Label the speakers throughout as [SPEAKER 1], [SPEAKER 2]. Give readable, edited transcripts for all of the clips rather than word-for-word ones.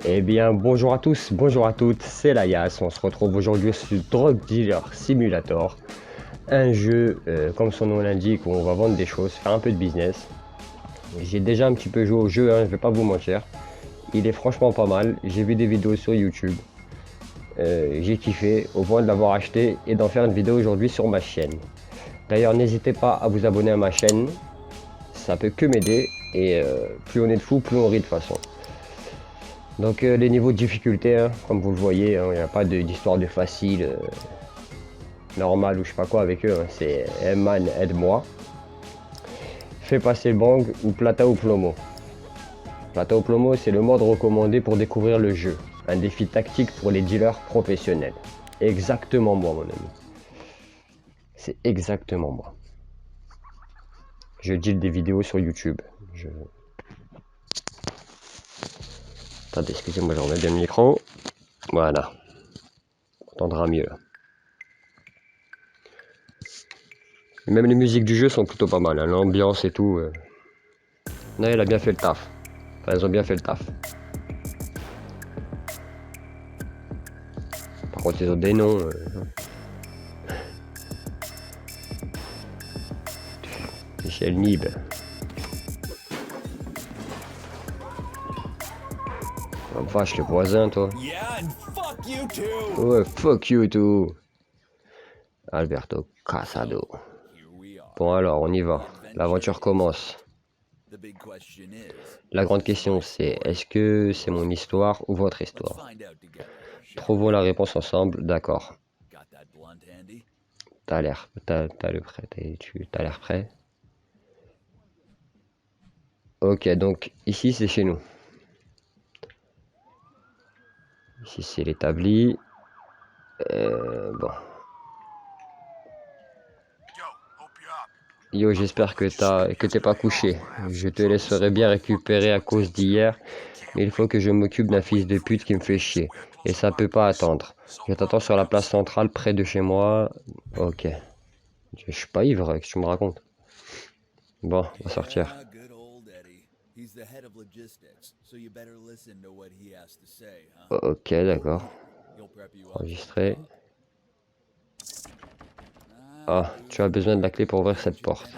[SPEAKER 1] Eh bien, bonjour à tous, bonjour à toutes, c'est Layas. On se retrouve aujourd'hui sur Drug Dealer Simulator, un jeu, comme son nom l'indique, où on va vendre des choses, faire un peu de business. J'ai déjà un petit peu joué au jeu, hein, je vais pas vous mentir. Il est franchement pas mal. J'ai vu des vidéos sur YouTube. J'ai kiffé au point de l'avoir acheté et d'en faire une vidéo aujourd'hui sur ma chaîne. D'ailleurs, n'hésitez pas à vous abonner à ma chaîne, ça peut que m'aider. Et plus on est de fous, plus on rit de toute façon. Donc les niveaux de difficulté, hein, comme vous le voyez, il n'y a pas d'histoire de facile, normal ou je sais pas quoi avec eux. Hein. C'est hey man, aide-moi. Fais passer le bang ou plata ou plomo. Plata ou plomo, c'est le mode recommandé pour découvrir le jeu. Un défi tactique pour les dealers professionnels. Exactement moi, mon ami. C'est exactement moi. Je deal des vidéos sur YouTube. Attendez, excusez-moi, je remets bien le micro. Voilà. On entendra mieux là. Même les musiques du jeu sont plutôt pas mal, hein. L'ambiance et tout. Non, il a bien fait le taf. Enfin, elles ont bien fait le taf. Par contre, ils ont des noms. Michel Mib. Oh, vache, le voisin, toi. Ouais, fuck you too. Alberto Casado. Bon, alors, on y va. L'aventure commence. La grande question, c'est est-ce que c'est mon histoire ou votre histoire? Trouvons la réponse ensemble, d'accord. T'as l'air, t'as le prêt, t'as l'air prêt? Ok, donc ici c'est chez nous. Ici c'est l'établi. Bon. Yo, j'espère que t'es pas couché. Je te laisserai bien récupérer à cause d'hier, mais il faut que je m'occupe d'un fils de pute qui me fait chier. Et ça peut pas attendre. Je t'attends sur la place centrale près de chez moi. Ok. Je suis pas ivre, qu'est-ce que tu me racontes? Bon, on va sortir. Ok, d'accord. Enregistré. Ah, tu as besoin de la clé pour ouvrir cette porte.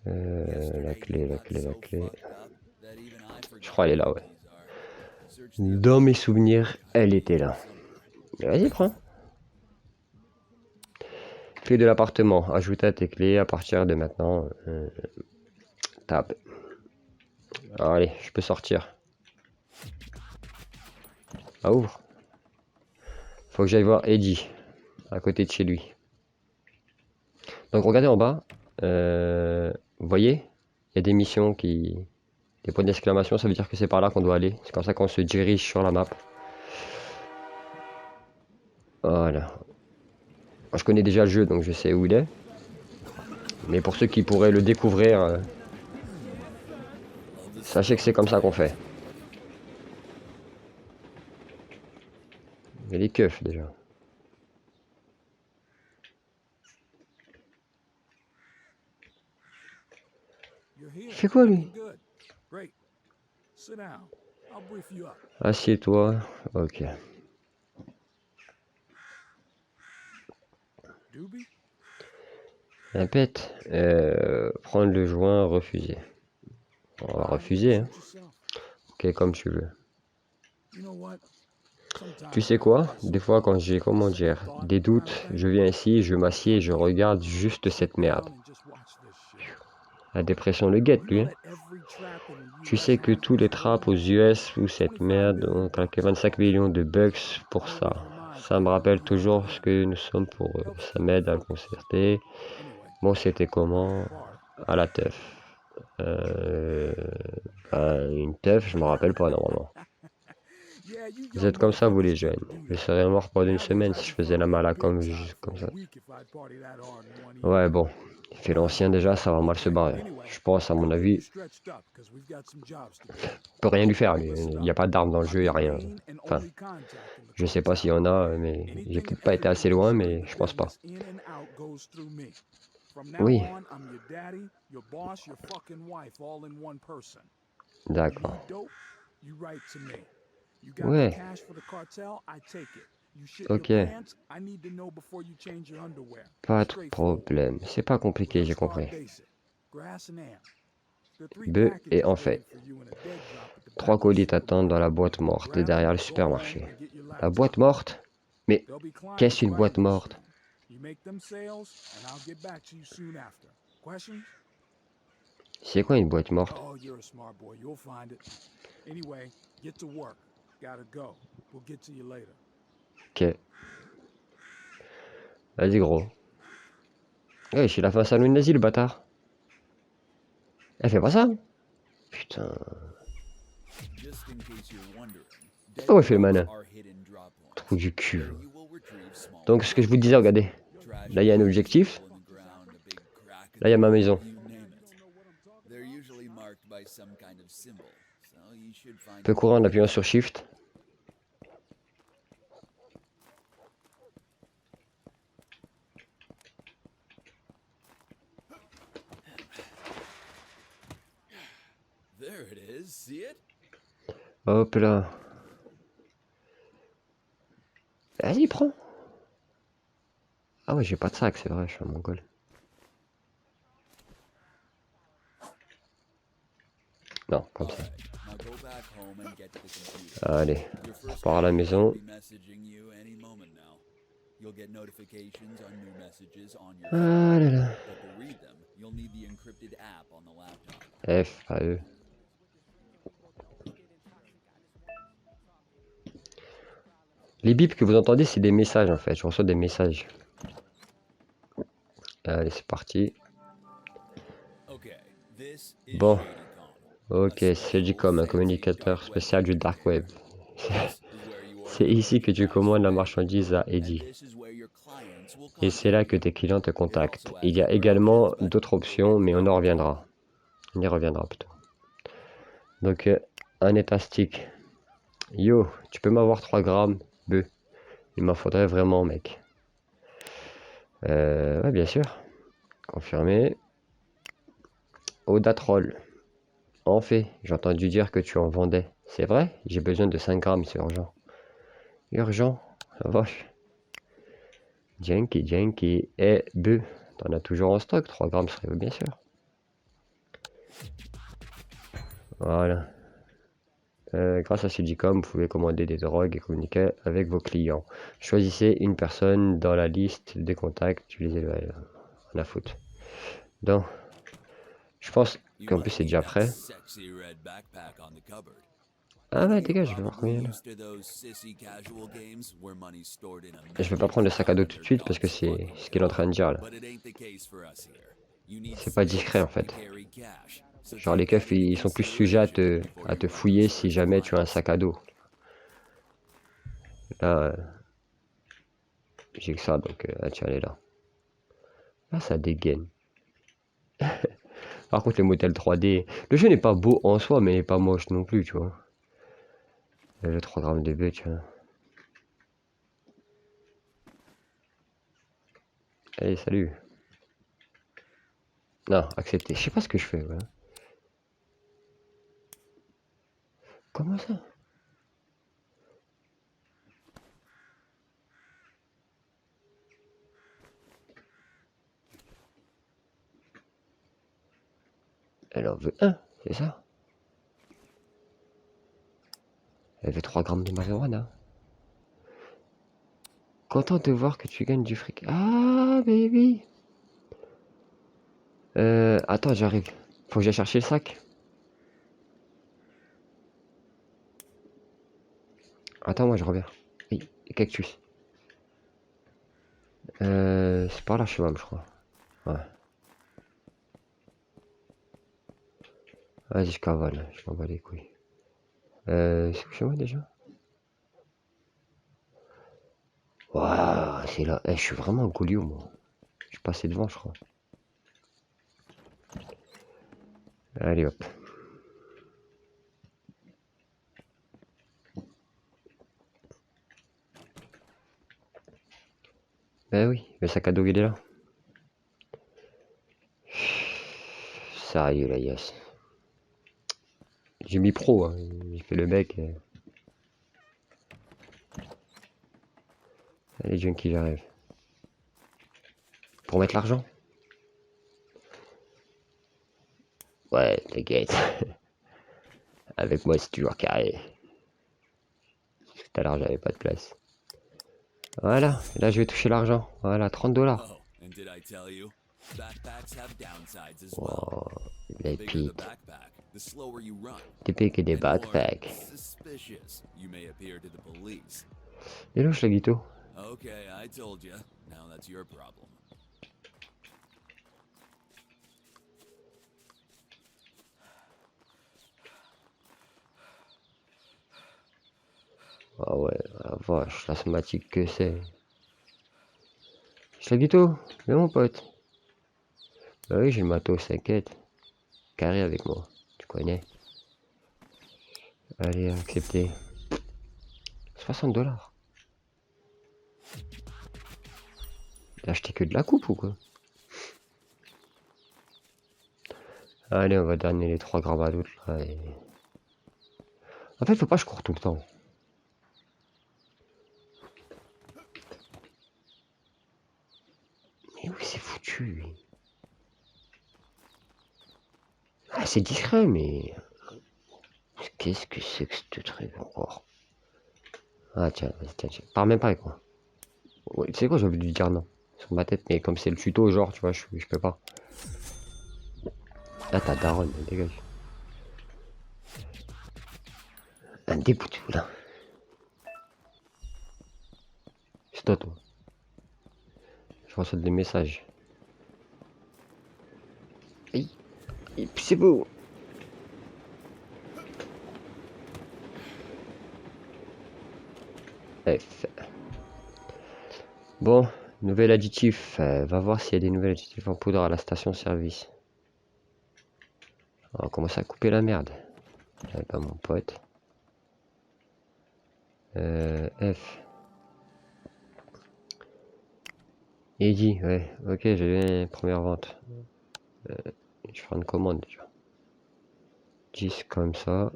[SPEAKER 1] La clé. Je crois qu'elle est là, ouais. Dans mes souvenirs, elle était là. Vas-y, prends. Clé de l'appartement. Ajoute à tes clés à partir de maintenant. Tab. Alors, allez, je peux sortir. Ah, ouvre. Faut que j'aille voir Eddie. À côté de chez lui. Donc, regardez en bas. Vous voyez? Il y a des missions qui... Des points d'exclamation, ça veut dire que c'est par là qu'on doit aller. C'est comme ça qu'on se dirige sur la map. Voilà. Moi, je connais déjà le jeu, donc je sais où il est. Mais pour ceux qui pourraient le découvrir, sachez que c'est comme ça qu'on fait. Il y a des keufs déjà. Il fait quoi lui? Assieds-toi. Ok. Un pet. Prendre le joint, refuser. On va refuser, hein. Ok, comme tu veux. Tu sais quoi? Des fois quand j'ai, comment dire, des doutes, je viens ici, je m'assieds et je regarde juste cette merde. La dépression le guette, lui. Hein. Tu sais que tous les trappes aux US ou cette merde ont claqué 25 millions de bucks pour ça. Ça me rappelle toujours ce que nous sommes pour eux. Ça m'aide à me concerter. Bon, c'était comment? À la teuf. Une teuf, je me rappelle pas normalement. Vous êtes comme ça, vous les jeunes. Je serais mort pendant une semaine si je faisais la mala comme ça. Ouais, bon. Il fait l'ancien déjà, ça va mal se barrer. Je pense, à mon avis, on peut rien lui faire. Il n'y a pas d'armes dans le jeu, il n'y a rien. Enfin, je sais pas s'il y en a, mais j'ai peut-être pas été assez loin, mais je pense pas. Oui. D'accord. Ouais, ok, pas de problème. C'est pas compliqué, j'ai compris. Bœuf et en fait. 3 colis t'attendent dans la boîte morte derrière le supermarché. La boîte morte? Mais qu'est-ce qu'une boîte morte? C'est quoi une boîte morte? Ok, vas-y gros. Ouais, il a fait un salon nazi le bâtard. Elle fait pas ça? Putain. Oh, il fait le malin. Trou du cul. Donc ce que je vous disais, regardez. Là il y a un objectif. Là il y a ma maison. On peut courir en appuyant sur Shift. Hop là. Vas-y, prends. Ah ouais, j'ai pas de sac, c'est vrai, je suis un mongol. Non, comme ça. Allez, on repart à la maison. Ah là là. F, A, E. Les bips que vous entendez, c'est des messages en fait. Je reçois des messages. Allez, c'est parti. Bon. Ok, c'est Digicom, un communicateur spécial du Dark Web. C'est ici que tu commandes la marchandise à Eddie. Et c'est là que tes clients te contactent. Il y a également d'autres options, mais on en reviendra. On y reviendra plutôt. Donc, un état stick. Yo, tu peux m'avoir 3 grammes, bœuf. Il m'en faudrait vraiment, mec. Ouais, bien sûr. Confirmé. Odatrol. En fait, j'ai entendu dire que tu en vendais. C'est vrai? J'ai besoin de 5 grammes, c'est urgent. Urgent? La vache. Jenky. Et bœuf. T'en as toujours en stock? 3 grammes serait bien sûr. Voilà. Grâce à Sudicom, vous pouvez commander des drogues et communiquer avec vos clients. Choisissez une personne dans la liste des contacts, utilisez-le. On a foutre. Donc, je pense qu'en plus c'est déjà prêt. Ah ouais, dégage, je vais voir combien là. Je vais pas prendre le sac à dos tout de suite parce que c'est ce qu'il est en train de dire là. C'est pas discret en fait. Genre les keufs ils sont plus sujets à te fouiller si jamais tu as un sac à dos. Là, j'ai que ça donc tiens, elle est là. Là ça dégaine. Par contre, les modèles 3D, le jeu n'est pas beau en soi, mais il n'est pas moche non plus, tu vois. Le 3 grammes de bœuf, tu vois. Allez, salut. Non, accepté. Je sais pas ce que je fais, ouais. Comment ça? Elle en veut un, c'est ça? Elle veut 3 grammes de marijuana. Content de voir que tu gagnes du fric. Ah, baby. Attends, j'arrive. Faut que j'aille chercher le sac. Attends, moi je reviens. Oui, cactus. C'est par là chez moi, je crois. Ouais. Vas-y, je cavale. Je m'en bats les couilles. C'est chez moi déjà? Waouh, c'est là. Eh, je suis vraiment un Golio, moi. Je suis passé devant, je crois. Allez, hop. Ben oui, le sac à dos, il est là. Sérieux, là, yes. J'ai mis pro, hein. J'ai fait le mec. Allez, Junkie, j'arrive. Pour mettre l'argent? Ouais, t'inquiète. Avec moi, c'est toujours carré. Tout à l'heure, j'avais pas de place. Voilà, là, je vais toucher l'argent. Voilà, 30 $.
[SPEAKER 2] Oh, and did I tell you? Backpacks have downsides as well.
[SPEAKER 1] Oh,
[SPEAKER 2] The
[SPEAKER 1] les
[SPEAKER 2] bigger the
[SPEAKER 1] piques.
[SPEAKER 2] backpack, the slower you run,
[SPEAKER 1] Des piques et des
[SPEAKER 2] and the more
[SPEAKER 1] backpacks.
[SPEAKER 2] suspicious you may appear to the police.
[SPEAKER 1] Hello, Schlaguito.
[SPEAKER 2] Okay, I told you. Now that's your problem.
[SPEAKER 1] Ah ouais, la vache, l'asthmatique que c'est. Schlaguito, viens mon pote. Bah oui, j'ai le matos, t'inquiète. Carré avec moi, tu connais. Allez, accepté. 60 $. T'as acheté que de la coupe ou quoi? Allez, on va dernier les 3 grabadoutes là. Et... En fait, faut pas que je cours tout le temps. Mais où c'est foutu lui? Ah, c'est discret, mais... Qu'est-ce que c'est que ce truc encore? Ah tiens, vas-y, tiens, tiens. Parle même pas avec moi. Ouais, tu sais quoi, j'ai envie de lui dire non. Sur ma tête, mais comme c'est le tuto, genre, tu vois, je peux pas. Là, t'as daronne, dégage. Un débout, là. C'est toi, toi. Je reçois des messages. Aïe. Et puis c'est beau. F. Bon, nouvel additif. Va voir s'il y a des nouvelles additifs en poudre à la station-service. On va commencer à couper la merde. J'avais pas mon pote. F. Eddie, ouais, ok, j'ai une première vente. Je ferai une commande déjà. 10 comme ça.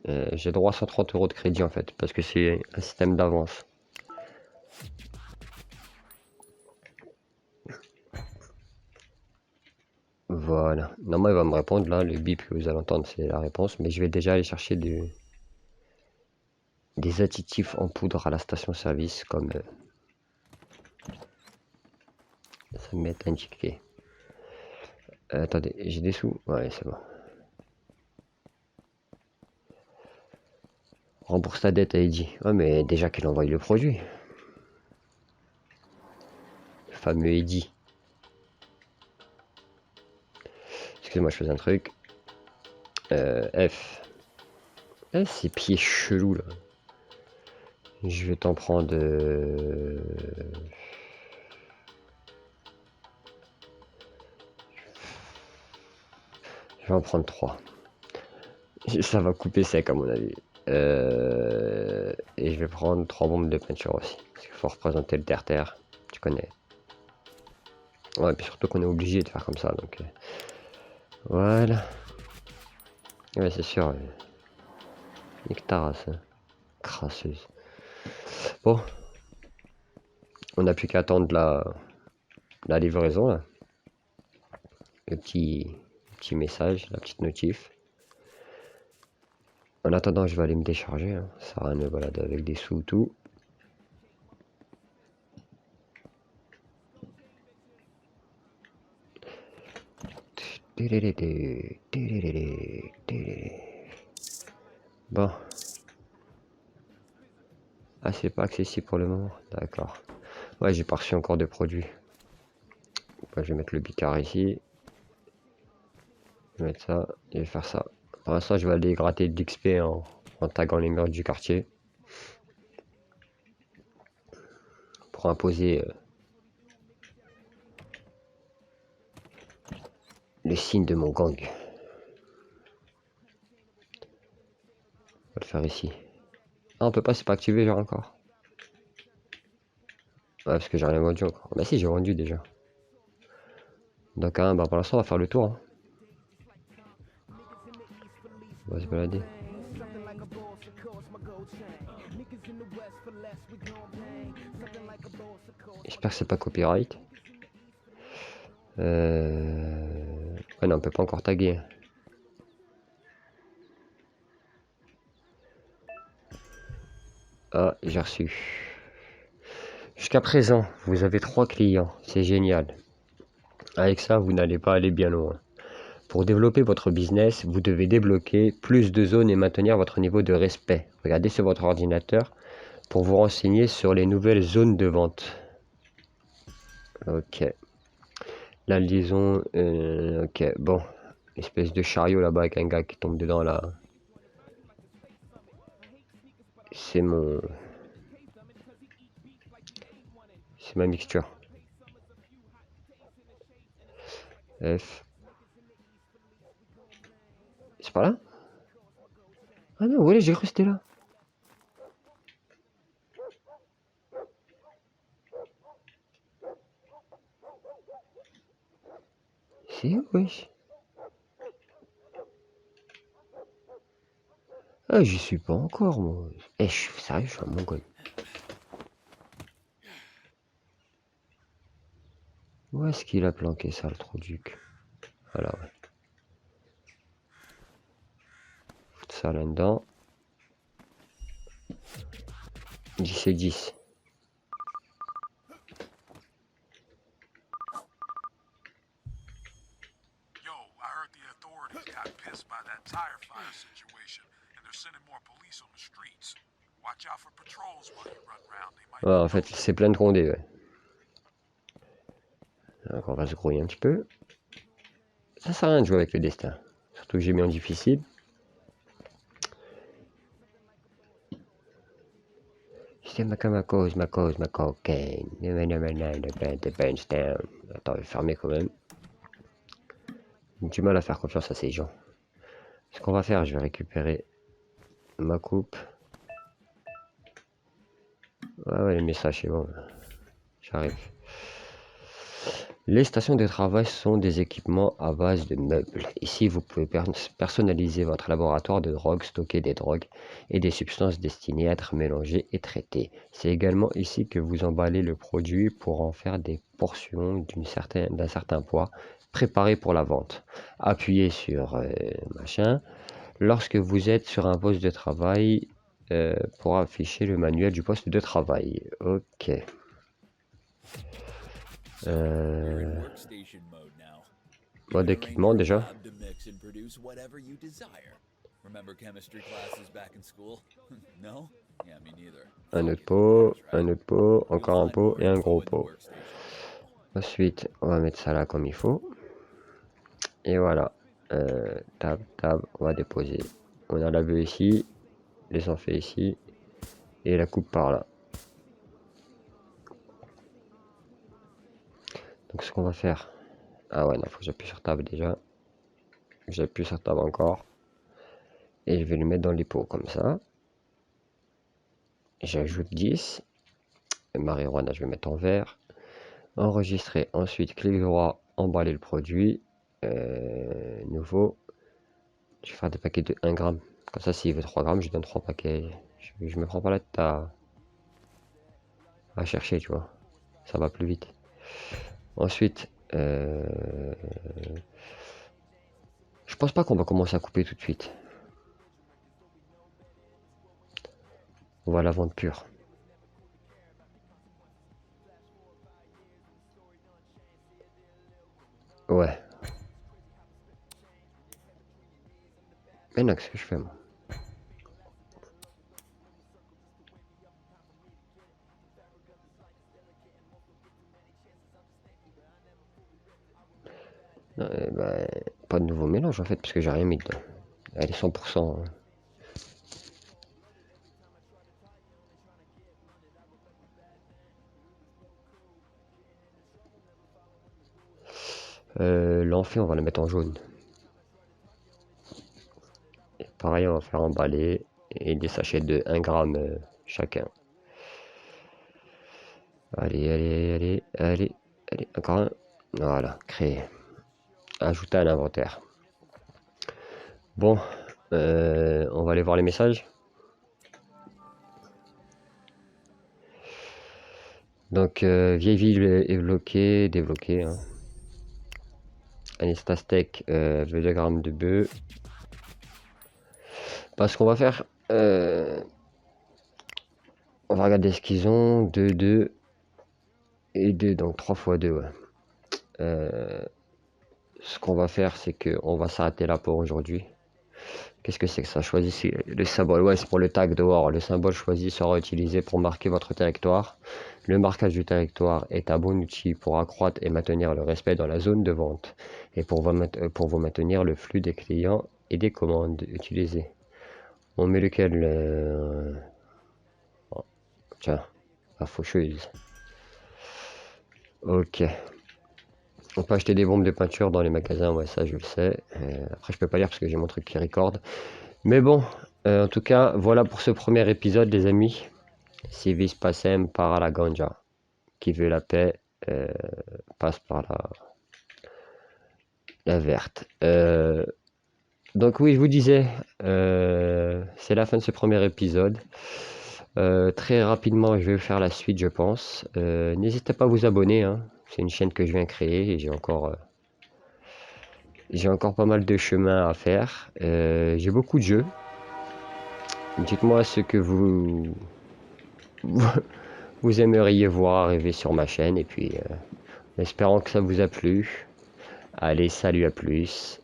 [SPEAKER 1] J'ai droit à 130 € de crédit en fait, parce que c'est un système d'avance. Voilà. Normalement, il va me répondre là, le bip que vous allez entendre, c'est la réponse. Mais je vais déjà aller chercher des additifs en poudre à la station-service, comme ça m'est indiqué. Attendez, j'ai des sous? Ouais, c'est bon. Rembourse ta dette à Eddie. Ouais, mais déjà qu'il envoie le produit. Le fameux Eddie. Excusez-moi, je faisais un truc. F. Ces pieds chelous là. Je vais t'en prendre. Je vais en prendre 3. Ça va couper sec à mon avis. Et je vais prendre 3 bombes de peinture aussi. Parce qu'il faut représenter le terre-terre. Tu connais. Ouais, puis surtout qu'on est obligé de faire comme ça. Donc voilà. Ouais, c'est sûr. Nique ta race. Hein. Crasseuse. Bon. On n'a plus qu'à attendre la livraison là. Le petit message, la petite notif. En attendant, je vais aller me décharger. Hein. Ça sert à rien de me balader avec des sous tout. Bon. Ah, c'est pas accessible pour le moment. D'accord. Ouais, j'ai pas reçu encore de produits. Ouais, je vais mettre le bicard ici. Je vais mettre ça. Et je vais faire ça. Pour l'instant, je vais aller gratter de l'XP en taguant les murs du quartier. Pour imposer le signe de mon gang. On va le faire ici. Ah, on peut pas, c'est pas activé genre encore. Ouais, parce que j'ai rien vendu encore. Bah si, j'ai vendu déjà. Donc, hein, bah pour l'instant, on va faire le tour. Hein. On va se balader. J'espère que c'est pas copyright. Ouais, non, on peut pas encore taguer. Ah, j'ai reçu. Jusqu'à présent, vous avez 3 clients. C'est génial. Avec ça, vous n'allez pas aller bien loin. Pour développer votre business, vous devez débloquer plus de zones et maintenir votre niveau de respect. Regardez sur votre ordinateur pour vous renseigner sur les nouvelles zones de vente. Ok. La liaison. Ok, bon. Espèce de chariot là-bas avec un gars qui tombe dedans là. C'est mon. C'est ma mixture. F. C'est pas là? Ah non, ouais, j'ai cru que c'était là. C'est où, wesh? Ah, j'y suis pas encore, moi. Eh, je suis sérieux, je suis un mongol. Où est-ce qu'il a planqué ça, le trou-duc? Voilà, ouais. Foutre ça là-dedans. 10 et 10.
[SPEAKER 3] Yo, I heard the authorities got pissed by that tire fire situation, and they're sending more police on the streets. Watch out for patrols while you run around. They might
[SPEAKER 1] Ouais,
[SPEAKER 3] be
[SPEAKER 1] en fait,
[SPEAKER 3] loaded.
[SPEAKER 1] c'est plein de condés, ouais. Donc, on va se grouiller un petit peu. Ça sert à rien de jouer avec le destin. Surtout que j'ai mis en difficile. C'est ma cause, ma cocaine. The bench down. Attends, je vais fermer quand même. J'ai du mal à faire confiance à ces gens. Ce qu'on va faire, je vais récupérer ma coupe. Ouais, les messages, c'est bon. J'arrive. Les stations de travail sont des équipements à base de meubles. Ici, vous pouvez personnaliser votre laboratoire de drogue, stocker des drogues et des substances destinées à être mélangées et traitées. C'est également ici que vous emballez le produit pour en faire des portions d'un certain poids préparées pour la vente. Appuyez sur machin lorsque vous êtes sur un poste de travail pour afficher le manuel du poste de travail. Ok.
[SPEAKER 2] You're in workstation mode now. You
[SPEAKER 1] Mode
[SPEAKER 2] can arrange
[SPEAKER 1] équipement
[SPEAKER 2] your
[SPEAKER 1] déjà.
[SPEAKER 2] lab to mix and produce whatever you desire. Remember chemistry classes back in school? No? Yeah, me neither.
[SPEAKER 1] Un autre
[SPEAKER 2] Focus,
[SPEAKER 1] pot,
[SPEAKER 2] that's right.
[SPEAKER 1] un autre pot,
[SPEAKER 2] You'll
[SPEAKER 1] encore un
[SPEAKER 2] find
[SPEAKER 1] pot
[SPEAKER 2] more
[SPEAKER 1] et un
[SPEAKER 2] info
[SPEAKER 1] gros
[SPEAKER 2] in the
[SPEAKER 1] pot.
[SPEAKER 2] workstation panel.
[SPEAKER 1] Ensuite, on va mettre ça là comme il faut. Et voilà. Tab, tab, on va déposer. On a la bœuf ici, les enfaits ici, et la coupe par là. Donc ce qu'on va faire. Ah ouais, non, faut que j'appuie sur tab déjà. J'appuie sur tab encore. Et je vais le mettre dans les pots comme ça. J'ajoute 10. Marijuana, je vais mettre en vert. Enregistrer. Ensuite, clic droit, emballer le produit. Nouveau. Je vais faire des paquets de 1 gramme. Comme ça, s'il veut 3 grammes, je donne 3 paquets. Je me prends pas la tête à chercher, tu vois. Ça va plus vite. Ensuite, je pense pas qu'on va commencer à couper tout de suite. On va la vendre pure. Ouais. Maintenant, qu'est-ce que je fais, moi? Non, ben, pas de nouveau mélange, en fait, parce que j'ai rien mis dedans. Elle est 100%. Hein. L'enfait, on va la mettre en jaune. Et pareil, on va faire emballer. Et des sachets de 1 gramme chacun. Allez, allez, allez, allez, allez, encore un. Voilà, créer. Ajouter à l'inventaire. Bon, On va aller voir les messages. Donc, vieille ville est bloquée, débloquée. Hein. Anastastec, 2 grammes de bœuf. Parce qu'on va faire... on va regarder ce qu'ils ont. 2, 2 et 2, donc 3 fois 2, ouais. Ce qu'on va faire, c'est qu'on va s'arrêter là pour aujourd'hui. Qu'est-ce que c'est que ça? Choisissez le symbole. Ouais, c'est pour le tag dehors. Le symbole choisi sera utilisé pour marquer votre territoire. Le marquage du territoire est un bon outil pour accroître et maintenir le respect dans la zone de vente et pour vous maintenir le flux des clients et des commandes utilisées. On met lequel oh, tiens, la faucheuse. Ok. On peut acheter des bombes de peinture dans les magasins, ouais, ça je le sais. Après, je peux pas lire parce que j'ai mon truc qui recorde. Mais bon, en tout cas, voilà pour ce premier épisode, les amis. Civis pacem para la ganja. Qui veut la paix passe par la verte. Donc oui, je vous disais, c'est la fin de ce premier épisode. Très rapidement, je vais faire la suite, je pense. N'hésitez pas à vous abonner. Hein. C'est une chaîne que je viens créer et j'ai encore pas mal de chemin à faire. J'ai beaucoup de jeux. Dites-moi ce que vous aimeriez voir arriver sur ma chaîne. Et puis, en espérant que ça vous a plu. Allez, salut, à plus.